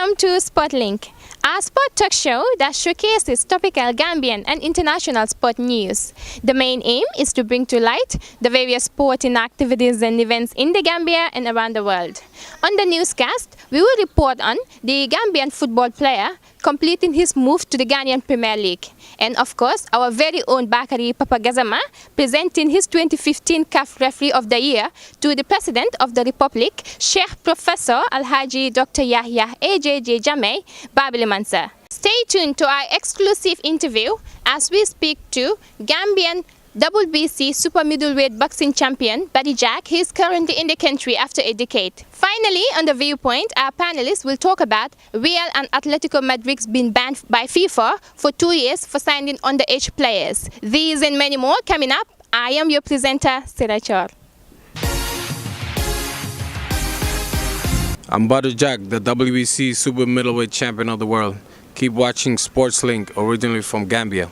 Welcome to Sportlink, our sport talk show that showcases topical Gambian and international sport news. The main aim is to bring to light the various sporting activities and events in the Gambia and around the world. On the newscast, we will report on the Gambian football player completing his move to the Ghanaian Premier League. And of course, our very own Bakari Papagazama presenting his 2015 CAF Referee of the Year to the President of the Republic, Sheikh Professor Alhaji Dr. Yahya AJJ Jameh Babili Mansa. Stay tuned to our exclusive interview as we speak to Gambian WBC super middleweight boxing champion Badou Jack. He is currently in the country after a decade. Finally, on the Viewpoint, our panelists will talk about Real and Atletico Madrid's been banned by FIFA for 2 years for signing underage players. These and many more coming up. I am your presenter, Sirachor. I'm Badou Jack, the WBC super middleweight champion of the world. Keep watching SportsLink, originally from Gambia.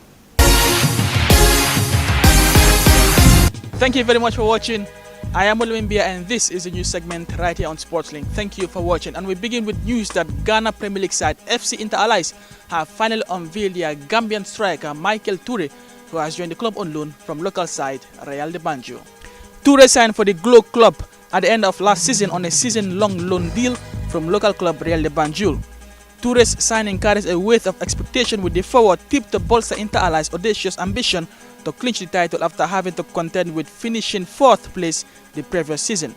Thank you very much for watching. I am Olimimbia and this is a new segment right here on SportsLink. Thank you for watching, and we begin with news that Ghana Premier League side FC Inter Allies have finally unveiled their Gambian striker Michael Toure, who has joined the club on loan from local side Real de Banjul. Toure signed for the Glow club at the end of last season on a season-long loan deal from local club Real de Banjul. Toure's signing carries a weight of expectation, with the forward tipped to bolster Inter Allies' audacious ambition to clinch the title after having to contend with finishing 4th place the previous season.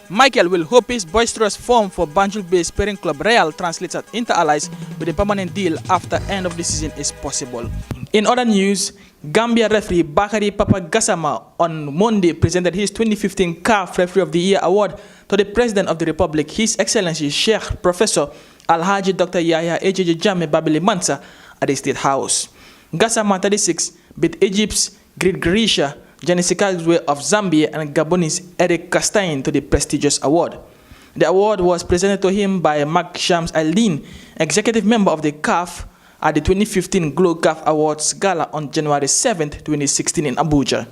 Michael will hope his boisterous form for Banjul-based parent club Real translates at Inter Allies with a permanent deal after end of the season is possible. In other news, Gambia referee Bakari Papagazama on Monday presented his 2015 CAF Referee of the Year award to the President of the Republic, His Excellency Sheikh Professor Alhaji Dr. Yahya AJJ Jameh Babili Mansa at the State House. Gassama 36 beat Egypt's Great Grisha, Janisikazwe of Zambia, and Gabonese Eric Castain to the prestigious award. The award was presented to him by Mark Shams Aldin, executive member of the CAF, at the 2015 Glow CAF Awards Gala on January 7, 2016 in Abuja.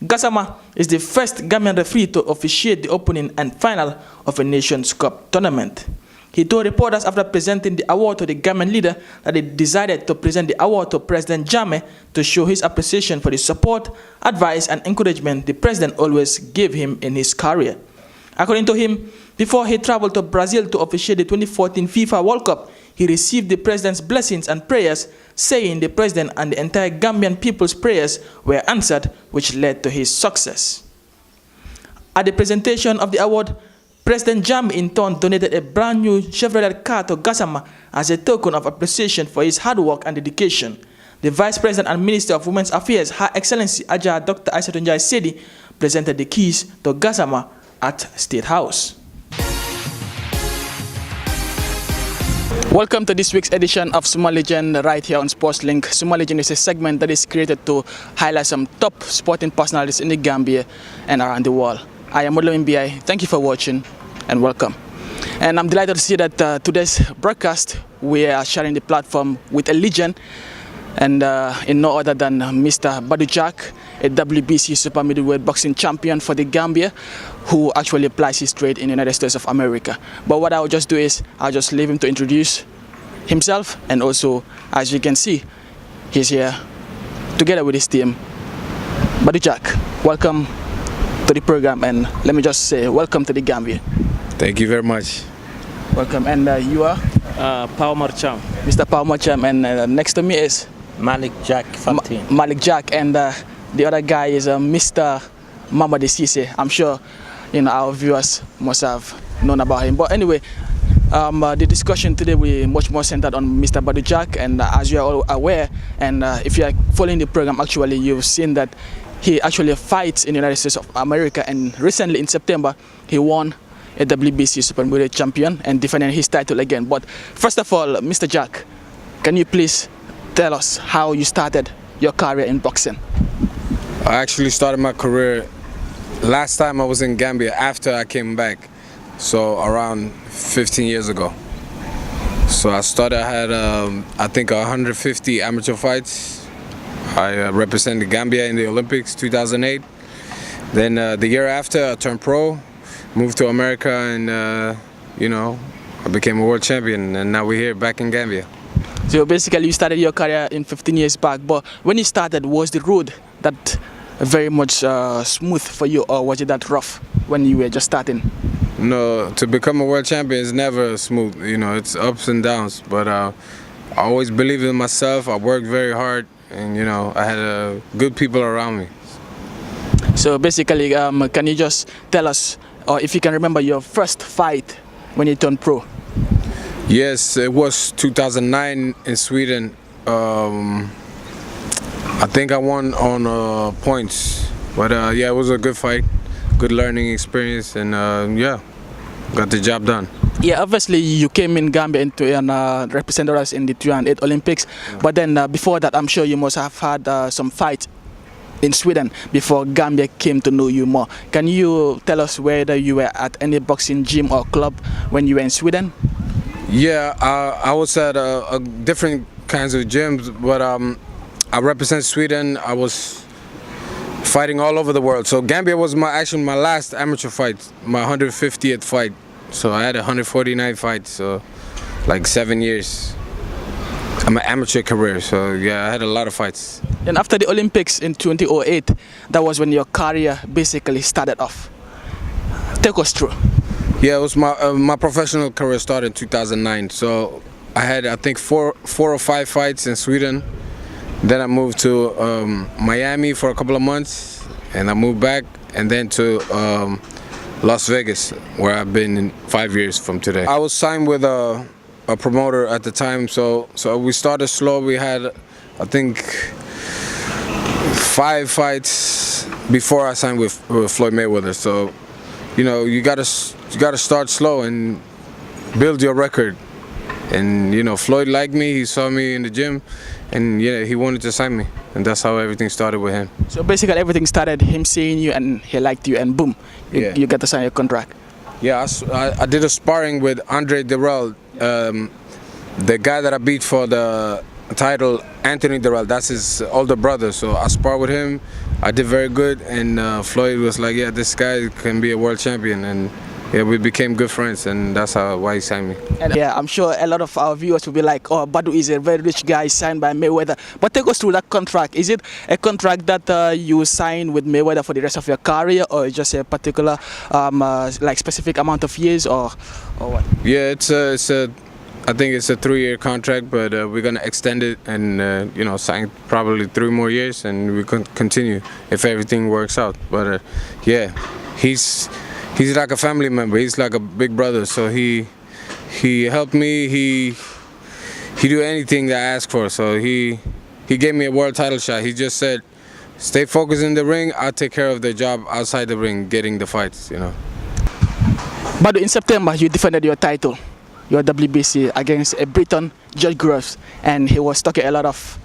Gassama is the first Gambian referee to officiate the opening and final of a Nations Cup tournament. He told reporters after presenting the award to the Gambian leader that he decided to present the award to President Jameh to show his appreciation for the support, advice, and encouragement the president always gave him in his career. According to him, before he traveled to Brazil to officiate the 2014 FIFA World Cup, he received the president's blessings and prayers, saying the president and the entire Gambian people's prayers were answered, which led to his success. At the presentation of the award, President Jameh in turn donated a brand new Chevrolet car to Gassama as a token of appreciation for his hard work and dedication. The Vice President and Minister of Women's Affairs, Her Excellency Aja Dr. Aissatou Njie Sedi, presented the keys to Gassama at State House. Welcome to this week's edition of Suma Legend right here on SportsLink. Suma Legend is a segment that is created to highlight some top sporting personalities in the Gambia and around the world. I am Modlo MBI. Thank you for watching and welcome. And I'm delighted to see that today's broadcast we are sharing the platform with a legend, and in no other than Mr. Badou Jack, a WBC super middleweight boxing champion for the Gambia, who actually applies his trade in the United States of America. But what I'll just do is I'll just leave him to introduce himself, and also, as you can see, he's here together with his team. Badou Jack, welcome to the program, and let me just say welcome to the Gambia. Thank you very much. Welcome. And you are? Pao Marcham. Mr. Pao Marcham, and next to me is? Malik Jack, 15. Malik Jack, and the other guy is Mr. Mamadi Sise. I'm sure our viewers must have known about him. But anyway, the discussion today will be much more centered on Mr. Badou Jack, and as you are all aware, and if you are following the program, actually you've seen that he actually fights in the United States of America, and recently in September he won a WBC super middleweight champion and defending his title again. But first of all, Mr. Jack, can you please tell us how you started your career in boxing? I actually started my career last time I was in Gambia after I came back, so around 15 years ago. So I started, I had I think 150 amateur fights. I represented Gambia in the Olympics 2008. Then the year after I turned pro, moved to America, and I became a world champion, and now we're here back in Gambia. So basically you started your career in 15 years back, but when you started, was the road that very much smooth for you, or was it that rough when you were just starting? No, to become a world champion is never smooth. You know, it's ups and downs. But I always believed in myself. I worked very hard, and you know, I had good people around me. So basically, can you just tell us, or if you can remember your first fight when you turned pro? Yes, it was 2009 in Sweden. I think I won on points, but yeah, it was a good fight, good learning experience, and yeah, got the job done. Yeah, obviously you came in Gambia and represented us in the 2008 Olympics, but then before that, I'm sure you must have had some fights in Sweden before Gambia came to know you more. Can you tell us whether you were at any boxing gym or club when you were in Sweden? Yeah, I was at different kinds of gyms, but I represent Sweden. I was fighting all over the world. So Gambia was actually my last amateur fight, my 150th fight. So I had 149 fights, so like 7 years. I'm an amateur career, so yeah, I had a lot of fights. And after the Olympics in 2008, that was when your career basically started off. Take us through. Yeah, it was my professional career started in 2009. So I had, I think, four or five fights in Sweden. Then I moved to Miami for a couple of months, and I moved back, and then to Las Vegas, where I've been in 5 years from today. I was signed with a promoter at the time, so we started slow. We had, I think, 5 fights before I signed with Floyd Mayweather. So, you know, you gotta start slow and build your record. And you know, Floyd liked me. He saw me in the gym, and yeah, he wanted to sign me, and that's how everything started with him. So basically, everything started him seeing you, and he liked you, and boom, you got to sign your contract. Yeah, I did a sparring with Andre Dirrell, the guy that I beat for the title, Anthony Dirrell. That's his older brother. So I sparred with him. I did very good, and Floyd was like, "Yeah, this guy can be a world champion," and yeah, we became good friends, and that's why he signed me. And yeah, I'm sure a lot of our viewers will be like, "Oh, Badou is a very rich guy signed by Mayweather." But take us through that contract. Is it a contract that you sign with Mayweather for the rest of your career, or just a particular, like specific amount of years, or what? Yeah, I think it's a 3-year contract, but we're gonna extend it and you know, sign probably 3 more years, and we can continue if everything works out. But yeah, he's like a family member. He's like a big brother. So he helped me. He do anything that I ask for. So he gave me a world title shot. He just said, "Stay focused in the ring. I'll take care of the job outside the ring, getting the fights." You know. But in September, you defended your title, your WBC, against a Briton, George Groves, and he was talking a lot of,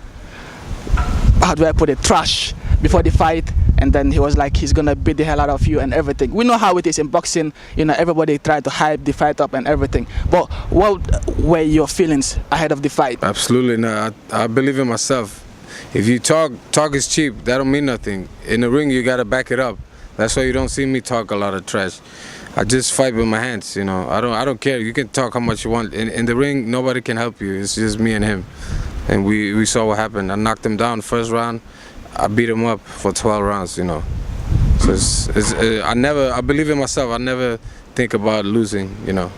how do I put it, trash before the fight. And then he was like, he's gonna beat the hell out of you and everything. We know how it is in boxing. You know, everybody tried to hype the fight up and everything. But what were your feelings ahead of the fight? Absolutely not. I believe in myself. If you talk is cheap. That don't mean nothing. In the ring, you gotta back it up. That's why you don't see me talk a lot of trash. I just fight with my hands. You know, I don't care. You can talk how much you want. In the ring, nobody can help you. It's just me and him. And we saw what happened. I knocked him down first round. I beat him up for 12 rounds, you know. So I believe in myself. I never think about losing, you know.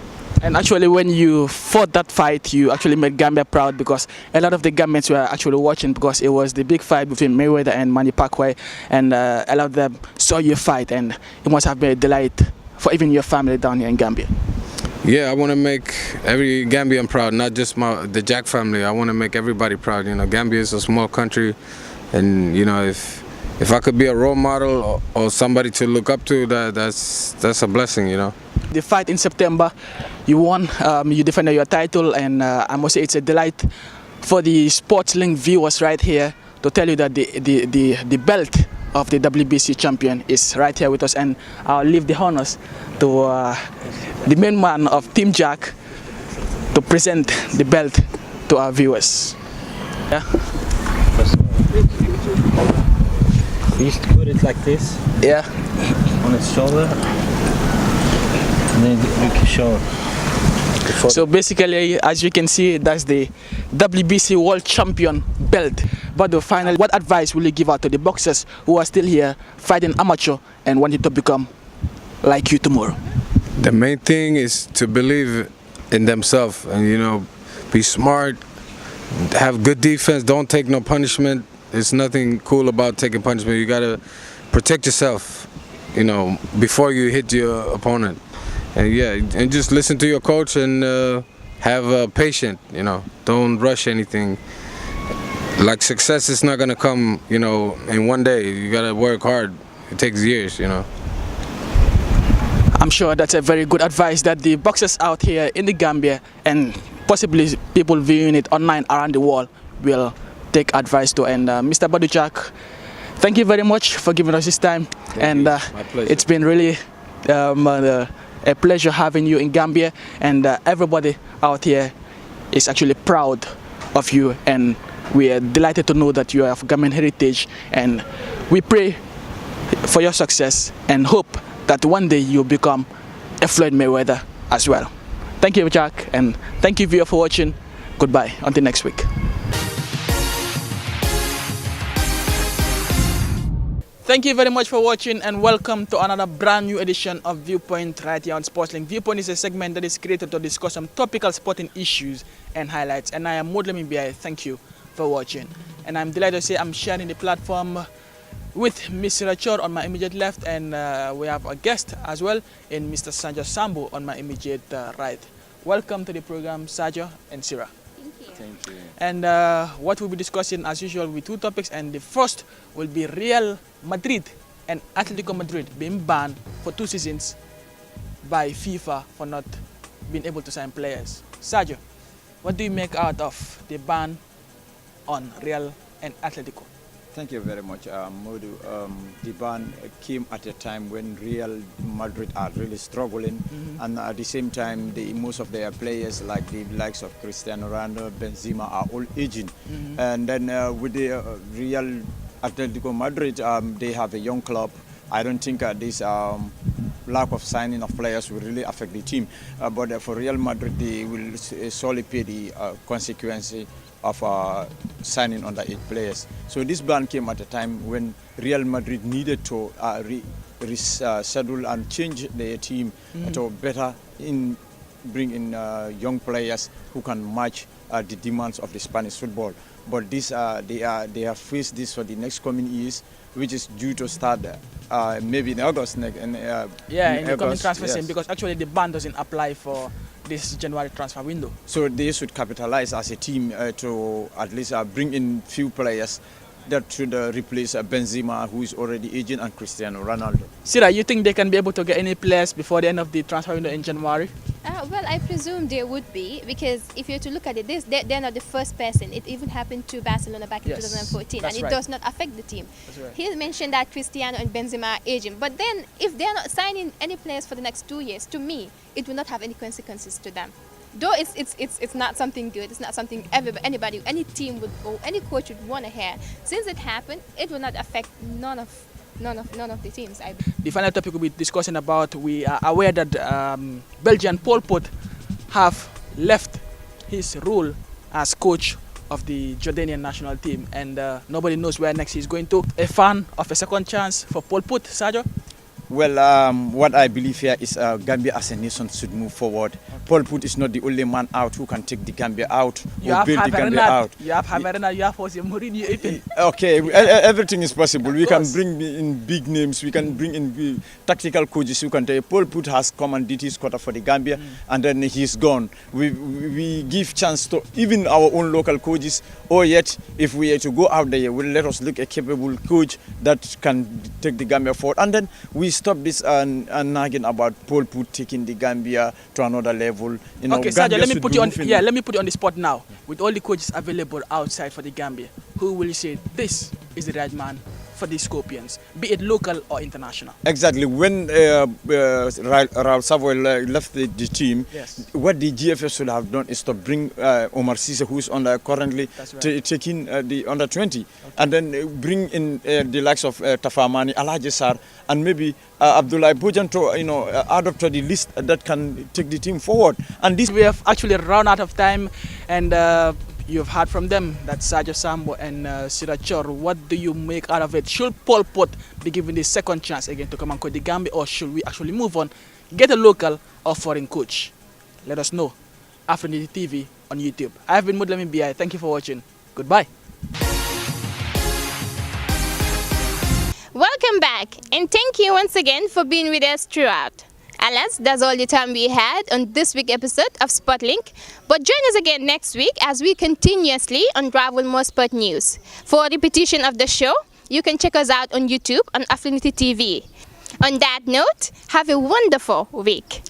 And actually, when you fought that fight, you actually made Gambia proud, because a lot of the Gambians were actually watching, because it was the big fight between Mayweather and Manny Pacquiao, and a lot of them saw you fight, and it must have been a delight for even your family down here in Gambia. Yeah, I want to make every Gambian proud, not just the Jack family. I want to make everybody proud. You know, Gambia is a small country. And you know, if I could be a role model or somebody to look up to, that's a blessing, you know. The fight in September, you won. You defended your title, and I must say it's a delight for the SportsLink viewers right here to tell you that the belt of the WBC champion is right here with us, and I'll leave the honors to the main man of Team Jack to present the belt to our viewers. Yeah. You used to put it like this. Yeah. On its shoulder. And then you can show it. So basically, as you can see, that's the WBC World Champion belt. But the final, what advice will you give out to the boxers who are still here fighting amateur and wanting to become like you tomorrow? The main thing is to believe in themselves and, you know, be smart, have good defense, don't take no punishment. There's nothing cool about taking punishment. You gotta protect yourself, you know, before you hit your opponent. And yeah, and just listen to your coach and have patience, you know, don't rush anything. Like success is not gonna come, you know, in one day. You gotta work hard. It takes years, you know. I'm sure that's a very good advice that the boxers out here in the Gambia and possibly people viewing it online around the world will take advice to. And Mr. Badou Jack, thank you very much for giving us this time. Thank you. My pleasure. It's been really a pleasure having you in Gambia, and everybody out here is actually proud of you, and we are delighted to know that you are of Gambian heritage, and we pray for your success and hope that one day you'll become a Floyd Mayweather as well. Thank you, Jack, and thank you, viewer, for watching. Goodbye until next week. Thank you very much for watching, and welcome to another brand new edition of Viewpoint right here on Sportslink. Viewpoint is a segment that is created to discuss some topical sporting issues and highlights. And I am Modlem Mbia. Thank you for watching. And I'm delighted to say I'm sharing the platform with Mr. Rachor on my immediate left, and we have a guest as well in Mr. Sajo Sambu on my immediate right. Welcome to the program, Sajo and Sira. Thank you. And what we'll be discussing as usual with two topics, and the first will be Real Madrid and Atletico Madrid being banned for 2 seasons by FIFA for not being able to sign players. Sajo, what do you make out of the ban on Real and Atletico? Thank you very much, Modu. The ban came at a time when Real Madrid are really struggling, and at the same time, most of their players, like the likes of Cristiano Ronaldo, Benzema, are all aging. And then with the Real Atletico Madrid, they have a young club. I don't think this lack of signing of players will really affect the team. But for Real Madrid, they will solely pay the consequences of signing underage players. So this ban came at a time when Real Madrid needed to reschedule and change their team to better bring in young players who can match the demands of the Spanish football. But this they have faced this for the next coming years, which is due to start maybe in August. In the coming transfer season, because actually the ban doesn't apply for this January transfer window. So they should capitalize as a team to at least bring in few players that should replace Benzema, who is already aging, and Cristiano Ronaldo. Sira, you think they can be able to get any players before the end of the transfer window in January? Well, I presume they would be, because if you're to look at it, they're not the first person. It even happened to Barcelona back in 2014, and it does not affect the team. Right. He mentioned that Cristiano and Benzema are aging, but then if they're not signing any players for the next 2 years, to me, it will not have any consequences to them. Though it's not something good, it's not something anybody, any team would, or any coach would want to hear. Since it happened, it will not affect none of the teams. The final topic we'll be discussing about, we are aware that Belgian Pol Pot have left his role as coach of the Jordanian national team, and nobody knows where next he's going to. A fan of a second chance for Pol Pot, Sajo? Well, what I believe here is Gambia as a nation should move forward. Okay. Pol Pot is not the only man out who can take the Gambia out, or build the Gambia out. You have Haverena, you have Jose Mourinho. Okay, everything is possible. We can bring in big names, we can bring in tactical coaches who can tell you Pol Pot has come and did his quota for the Gambia, and then he's gone. We give chance to even our own local coaches, or yet if we are to go out there, will let us look a capable coach that can take the Gambia forward, and then we stop this nagging about Pol Pot taking the Gambia to another level. You know, okay, Sajo, let me put you on the spot now. With all the coaches available outside for the Gambia, who will you say this is the right man for the Scorpions, be it local or international? Exactly. When Raul Savoy left the team, Yes. what the GFS should have done is to bring Omar Cisse, who's currently That's right. taking the under 20, and then bring in the likes of Tafamani, Alhaji Sar, and maybe Abdullah Bojan to add up to the list that can take the team forward. And this We have actually run out of time, and you've heard from them, that's Sadio Sambo and Sirachor. What do you make out of it? Should Pol Pot be given the second chance again to come and coach the Gambia, or should we actually move on, get a local or foreign coach? Let us know. Affinity TV on YouTube. I've been Mudlamin BI. Thank you for watching. Goodbye. Welcome back, and thank you once again for being with us throughout. Alas, that's all the time we had on this week's episode of Sportlink. But join us again next week as we continuously unravel more sport news. For a repetition of the show, you can check us out on YouTube on Affinity TV. On that note, have a wonderful week.